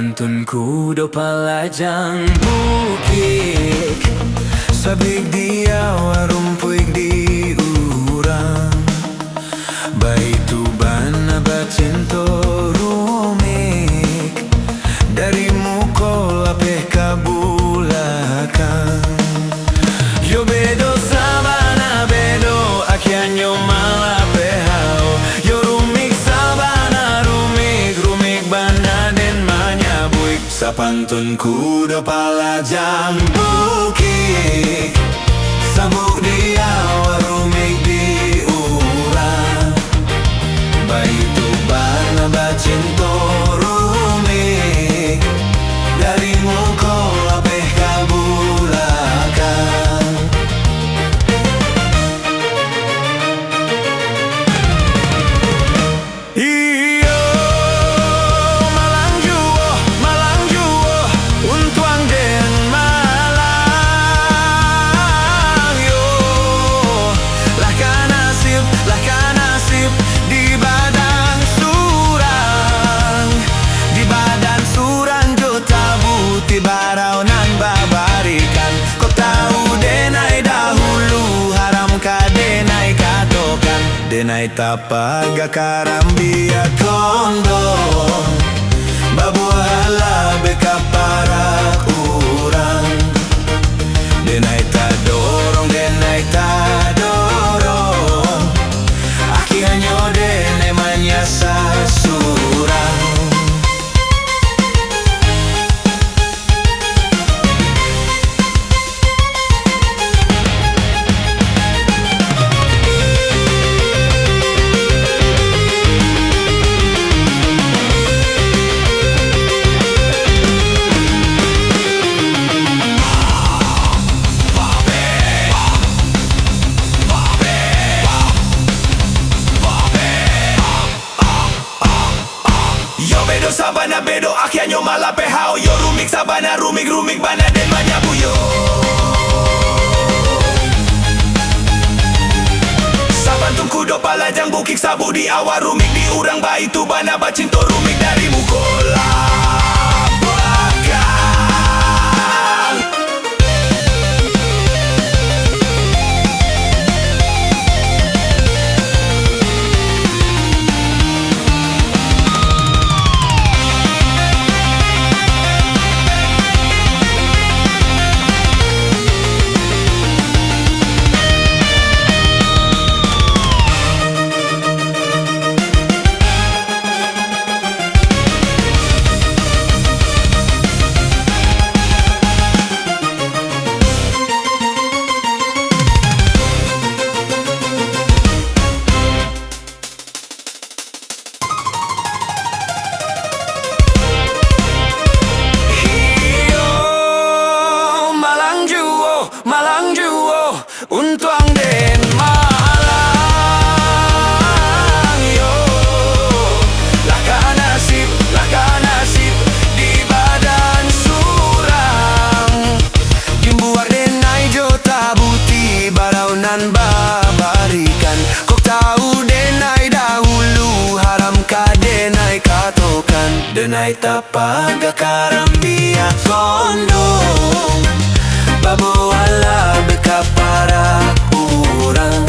Pantunku do palajang bukik sabik dia warumpuik di urang baitu bana bacinto rumik dari mukol apeh kabulakan yo bedo sabana bedo akianyo malapehao yo rumik sabana rumik rumik bana den manyabuik sapantunku do palajang bukik sabuk dia warumik di urang baitu bana bacinto rumik dari mukol apeh kabulakan iyo malang juo untuang den malang yo lah kanasib di badan surang jo tabuti barau nan babarikan kau tahu denai dahulu haram ka denai katokan denai tapaga karambia kondong babuala beka para urang denai ta dorong akhirnya denai manyasa surang bedo sabana bedo akhirnya malapehao yo rumik sabana rumik bana den manyabuyo sapantunku do palajang bukik sabu di awal rumik di urang baitu bana bacinto rumik dari mukola belakang malang juo untuang den malang yo lah kanasib di badan surang jembuar denai jo tabuti baraunan babarikan kok tahu denai dahulu haram ka denai katokan denai tapaga karambia kondong babuala beka para urang